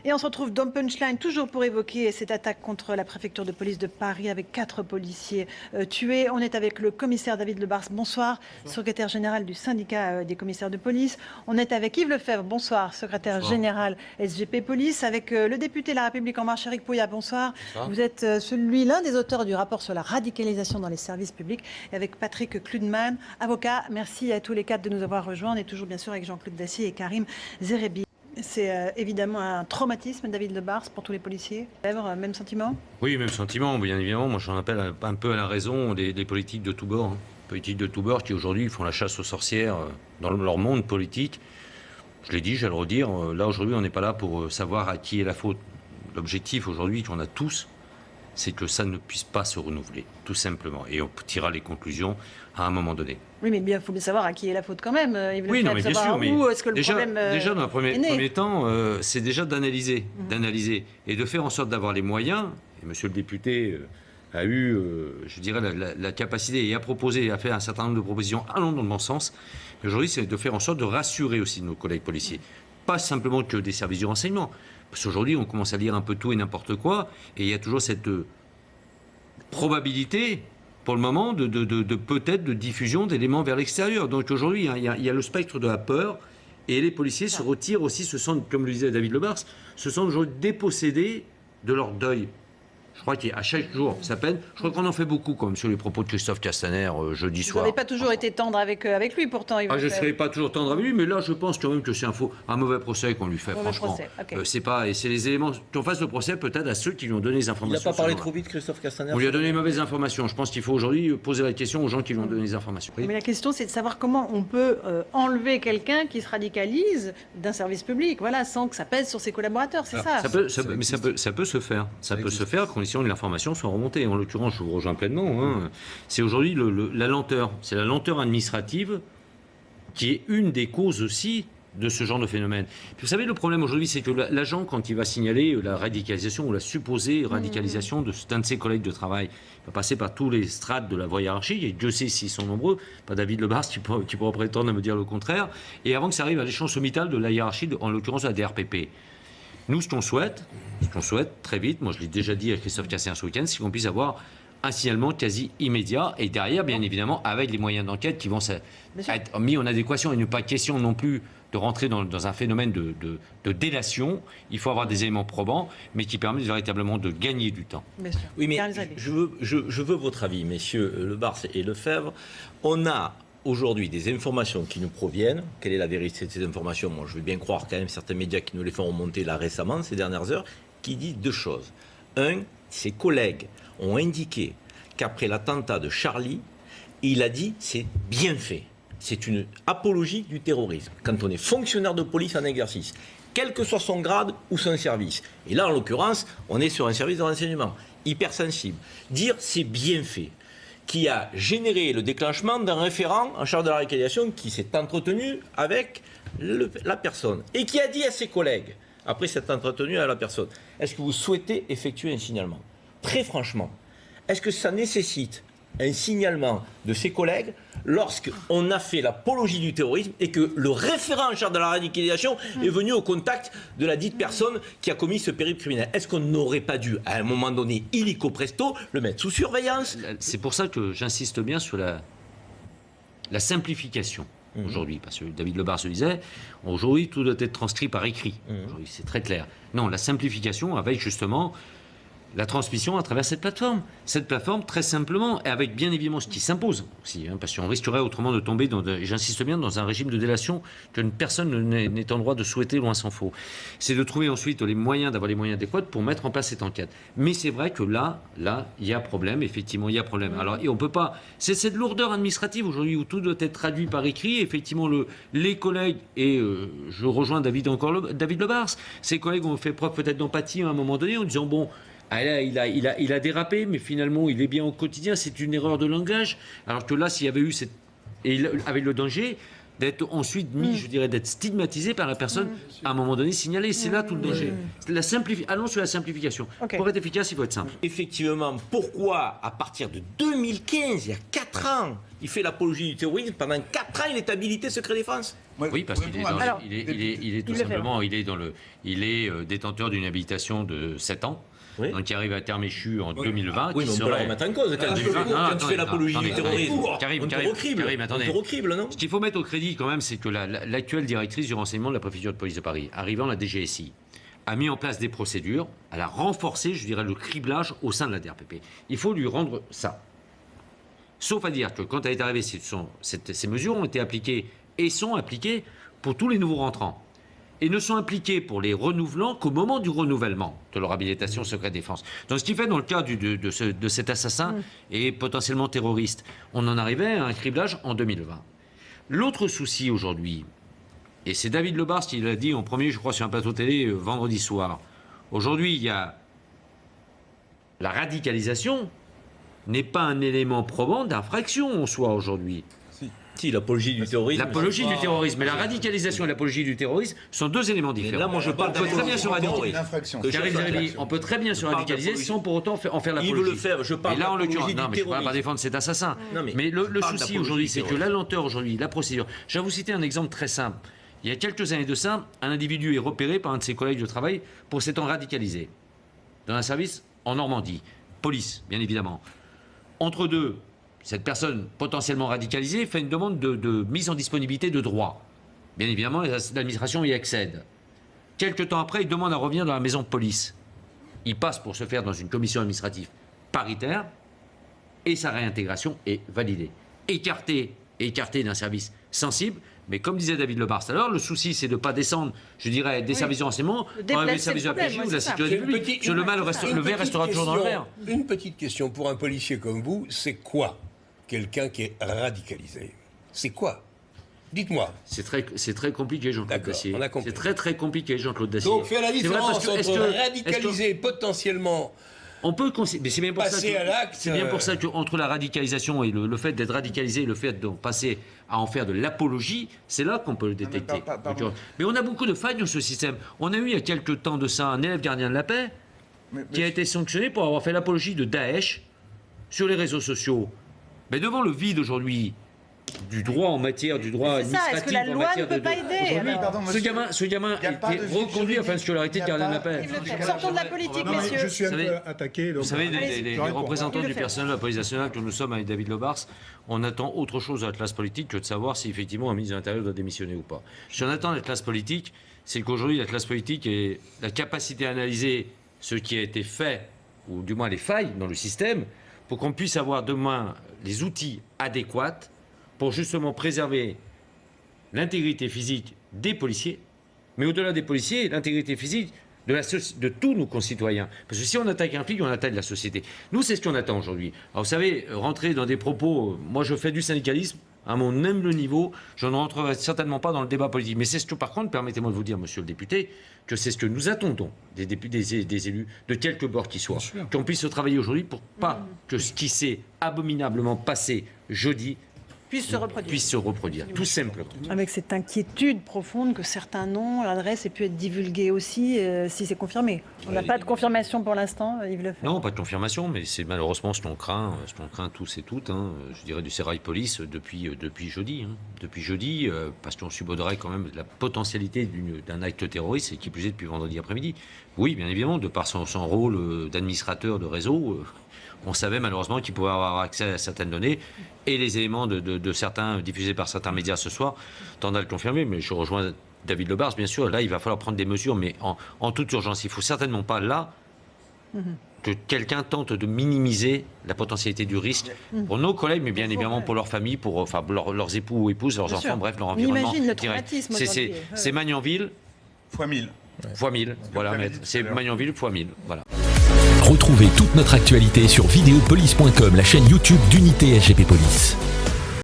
Et on se retrouve dans Punchline, toujours pour évoquer cette attaque contre la préfecture de police de Paris avec 4 policiers tués. On est avec le commissaire David Lebars, bonsoir, secrétaire général du syndicat des commissaires de police. On est avec Yves Lefebvre, bonsoir, secrétaire général SGP Police, avec le député La République En Marche, Éric Pouillat, bonsoir. Vous êtes l'un des auteurs du rapport sur la radicalisation dans les services publics, et avec Patrick Kludman, avocat. Merci à tous les 4 de nous avoir rejoints. On est toujours bien sûr avec Jean-Claude Dacier et Karim Zerebi. C'est évidemment un traumatisme, David Lebars, pour tous les policiers. Même sentiment? Oui, même sentiment, bien évidemment. Moi, j'en appelle un peu à la raison des politiques de tous bords. Hein. Politiques de tous bords qui, aujourd'hui, font la chasse aux sorcières dans leur monde politique. Je l'ai dit, je vais le redire. Là, aujourd'hui, on n'est pas là pour savoir à qui est la faute. L'objectif, aujourd'hui, qu'on a tous, c'est que ça ne puisse pas se renouveler, tout simplement. Et on tirera les conclusions à un moment donné. Oui, mais il faut bien savoir à qui est la faute quand même. Oui, non, mais bien sûr. Mais où est-ce que le problème déjà, dans un premier temps, c'est déjà d'analyser et de faire en sorte d'avoir les moyens. Et monsieur le député a eu, je dirais, la capacité et a proposé, et a fait un certain nombre de propositions allant dans le bon sens. Mais aujourd'hui, c'est de faire en sorte de rassurer aussi nos collègues policiers. Pas simplement que des services du renseignement. Parce qu'aujourd'hui, on commence à lire un peu tout et n'importe quoi. Et il y a toujours cette probabilité, pour le moment, de peut-être de diffusion d'éléments vers l'extérieur. Donc aujourd'hui, il y a le spectre de la peur. Et les policiers se retirent aussi, se sentent, comme le disait David Lebars, se sentent aujourd'hui dépossédés de leur deuil. Je crois qu'à chaque jour, ça peine. Je crois qu'on en fait beaucoup, comme sur les propos de Christophe Castaner jeudi soir. Vous n'avez pas toujours été tendre avec lui, pourtant. Je ne serai pas toujours tendre avec lui, mais là, je pense quand même que c'est un mauvais procès qu'on lui fait, franchement. C'est pas, et c'est les éléments qu'on fasse le procès peut-être à ceux qui lui ont donné les informations. Il n'a pas parlé trop vite, Christophe Castaner. On lui a donné les mauvaises informations. Je pense qu'il faut aujourd'hui poser la question aux gens qui lui ont donné les informations. Mais la question, c'est de savoir comment on peut enlever quelqu'un qui se radicalise d'un service public, voilà, sans que ça pèse sur ses collaborateurs, c'est ça. Ça peut se faire. Ça peut se faire à condition que l'information soit remontée. En l'occurrence, je vous rejoins pleinement. Hein. C'est aujourd'hui la lenteur. C'est la lenteur administrative qui est une des causes aussi de ce genre de phénomène. Puis vous savez, le problème aujourd'hui, c'est que l'agent, quand il va signaler la radicalisation ou la supposée radicalisation d'un de ses collègues de travail, il va passer par tous les strates de la voie hiérarchique, et Dieu sait s'ils sont nombreux, pas David Lebars qui pourra prétendre à me dire le contraire, et avant que ça arrive à l'échelon sommital de la hiérarchie, en l'occurrence de la DRPP. Nous, ce qu'on souhaite très vite, moi je l'ai déjà dit à Christophe Castaner ce week-end, c'est qu'on puisse avoir un signalement quasi immédiat, et derrière, bien évidemment, avec les moyens d'enquête qui vont être mis en adéquation, et ne pas question non plus de rentrer dans un phénomène de délation. Il faut avoir des éléments probants, mais qui permettent véritablement de gagner du temps. Oui, mais je veux votre avis, messieurs Lebars et Lefebvre. On a aujourd'hui des informations qui nous proviennent. Quelle est la vérité de ces informations? Moi, je veux bien croire quand même certains médias qui nous les font remonter là récemment, ces dernières heures, qui disent 2 choses. Un, ses collègues ont indiqué qu'après l'attentat de Charlie, il a dit c'est bien fait. C'est une apologie du terrorisme. Quand on est fonctionnaire de police en exercice, quel que soit son grade ou son service, et là en l'occurrence, on est sur un service de renseignement hypersensible, dire c'est bien fait, qui a généré le déclenchement d'un référent en charge de la radicalisation qui s'est entretenu avec la personne et qui a dit à ses collègues, après s'être entretenu à la personne, est-ce que vous souhaitez effectuer un signalement? Très franchement, est-ce que ça nécessite un signalement de ses collègues lorsqu'on a fait l'apologie du terrorisme et que le référent en charge de la radicalisation est venu au contact de la dite personne qui a commis ce périple criminel? Est-ce qu'on n'aurait pas dû, à un moment donné, illico presto, le mettre sous surveillance? C'est pour ça que j'insiste bien sur la simplification aujourd'hui, parce que David Lebars se disait, aujourd'hui tout doit être transcrit par écrit. Aujourd'hui, c'est très clair. Non, la simplification avec justement la transmission à travers cette plateforme. Cette plateforme, très simplement, et avec bien évidemment ce qui s'impose aussi, hein, parce qu'on risquerait autrement de tomber, j'insiste bien, dans un régime de délation qu'une personne n'est en droit de souhaiter, loin s'en faut. C'est de trouver ensuite les moyens, d'avoir les moyens adéquats pour mettre en place cette enquête. Mais c'est vrai que là, il y a problème, effectivement, il y a problème. Alors, et on peut pas... C'est cette lourdeur administrative aujourd'hui où tout doit être traduit par écrit. Effectivement, les collègues, et je rejoins David Lebars, ces collègues ont fait preuve peut-être d'empathie à un moment donné en disant, bon... Ah là, il a dérapé, mais finalement, il est bien au quotidien. C'est une erreur de langage. Alors que là, s'il y avait eu avec le danger, d'être ensuite mis, je dirais, d'être stigmatisé par la personne à un moment donné signalée. C'est là tout le danger. Allons sur la simplification. Pour être efficace, il faut être simple. Effectivement, pourquoi à partir de 2015, il y a 4 ans, il fait l'apologie du terrorisme, pendant 4 ans, il est habilité secret défense? Oui, parce qu'il est tout simplement, il est détenteur d'une habilitation de 7 ans. Oui. Donc, qui arrive à terme échu en 2020. Oui, mais on peut la remettre en cause. Quand tu fais l'apologie du terrorisme, Karim, attendez. Ce qu'il faut mettre au crédit, quand même, c'est que l'actuelle directrice du renseignement de la préfecture de police de Paris, arrivant à la DGSI, a mis en place des procédures, elle a renforcé, je dirais, le criblage au sein de la DRPP. Il faut lui rendre ça. Sauf à dire que quand elle est arrivée, ces mesures ont été appliquées et sont appliquées pour tous les nouveaux rentrants. Et ne sont impliqués pour les renouvelants qu'au moment du renouvellement de leur habilitation secret défense. Donc ce qui fait dans le cas de cet assassin et potentiellement terroriste, on en arrivait à un criblage en 2020. L'autre souci aujourd'hui, et c'est David Lebars qui l'a dit en premier, je crois, sur un plateau télé vendredi soir, aujourd'hui il y a la radicalisation n'est pas un élément probant d'infraction en soi aujourd'hui. Si, l'apologie du terrorisme. L'apologie du terrorisme. Mais la radicalisation et l'apologie du terrorisme sont deux éléments différents. Mais là, moi, je parle on peut très bien se radicaliser. On peut très bien se radicaliser sans pour autant en faire l'apologie. Il veut le faire, je parle. Et là, en l'occurrence, non, mais je ne peux pas défendre cet assassin. Mais le souci aujourd'hui, c'est que la lenteur aujourd'hui, la procédure. Je vais vous citer un exemple très simple. Il y a quelques années de ça, un individu est repéré par un de ses collègues de travail pour s'étant radicalisé dans un service en Normandie. Police, bien évidemment. Entre deux, cette personne potentiellement radicalisée fait une demande de mise en disponibilité de droit. Bien évidemment, l'administration y accède. Quelque temps après, il demande à revenir dans la maison de police. Il passe pour se faire dans une commission administrative paritaire et sa réintégration est validée. Écarté d'un service sensible, mais comme disait David Lebars tout à l'heure, le souci c'est de ne pas descendre, je dirais, des services de renseignement dans les services de la PJ ou de la sécurité publique. Le verre restera toujours dans le verre. Une petite question pour un policier comme vous, c'est quoi quelqu'un qui est radicalisé? C'est quoi? Dites-moi. C'est très compliqué, Jean-Claude Dacier. C'est très compliqué, Jean-Claude Dacier. Donc, faire la différence entre radicaliser potentiellement... On peut mais c'est bien pour passer à l'acte. C'est bien pour ça qu'entre la radicalisation et le fait d'être radicalisé et le fait de passer à en faire de l'apologie, c'est là qu'on peut le détecter. Mais on a beaucoup de failles dans ce système. On a eu il y a quelques temps de ça un élève gardien de la paix qui a été sanctionné pour avoir fait l'apologie de Daesh sur les réseaux sociaux. Mais devant le vide aujourd'hui du droit en matière du droit administratif, est-ce que la loi ne peut pas aider ce gamin a été reconduit à une scolarité de gardien de la paix. Sortons de la politique, messieurs. Je suis un peu attaqué. Vous savez, les représentants du personnel de la police nationale que nous sommes avec David Lebars, on attend autre chose de la classe politique que de savoir si effectivement un ministre de l'Intérieur doit démissionner ou pas. Ce qu'on attend de la classe politique, c'est qu'aujourd'hui la classe politique ait la capacité à analyser ce qui a été fait, ou du moins les failles dans le système, pour qu'on puisse avoir demain les outils adéquats pour justement préserver l'intégrité physique des policiers, mais au-delà des policiers, l'intégrité physique de tous nos concitoyens. Parce que si on attaque un flic, on attaque la société. Nous, c'est ce qu'on attend aujourd'hui. Alors vous savez, rentrer dans des propos... Moi, je fais du syndicalisme à mon humble niveau. Je ne rentrerai certainement pas dans le débat politique. Mais c'est ce que, par contre, permettez-moi de vous dire, monsieur le député, que c'est ce que nous attendons des députés, des élus, de quelque bord qu'ils soient. Qu'on puisse travailler aujourd'hui pour pas que ce qui s'est abominablement passé jeudi puisse se reproduire, tout simplement. Avec cette inquiétude profonde que certains noms, l'adresse ait pu être divulguée aussi, si c'est confirmé. On n'a pas de confirmation pour l'instant, Yves Lefebvre. Non, pas de confirmation, mais c'est malheureusement ce qu'on craint tous et toutes, je dirais du Sérail Police depuis jeudi. Depuis jeudi, parce qu'on subodrait quand même la potentialité d'un acte terroriste, et qui plus est depuis vendredi après-midi. Oui, bien évidemment, de par son rôle d'administrateur de réseau, on savait malheureusement qu'il pouvait avoir accès à certaines données, et les éléments de certains diffusés par certains médias ce soir tendent à le confirmer. Mais je rejoins David Lebars, bien sûr. Là, il va falloir prendre des mesures, mais en toute urgence. Il ne faut certainement pas là que quelqu'un tente de minimiser la potentialité du risque pour nos collègues, mais bien évidemment pour leurs familles, pour leurs époux ou épouses, leurs enfants, bref, leur environnement. On imagine le traumatisme. C'est Magnanville. Fois 1000. Fois 1000, voilà, maître. C'est Magnanville fois 1000, voilà. Retrouvez toute notre actualité sur videopolice.com, la chaîne YouTube d'Unité SGP Police.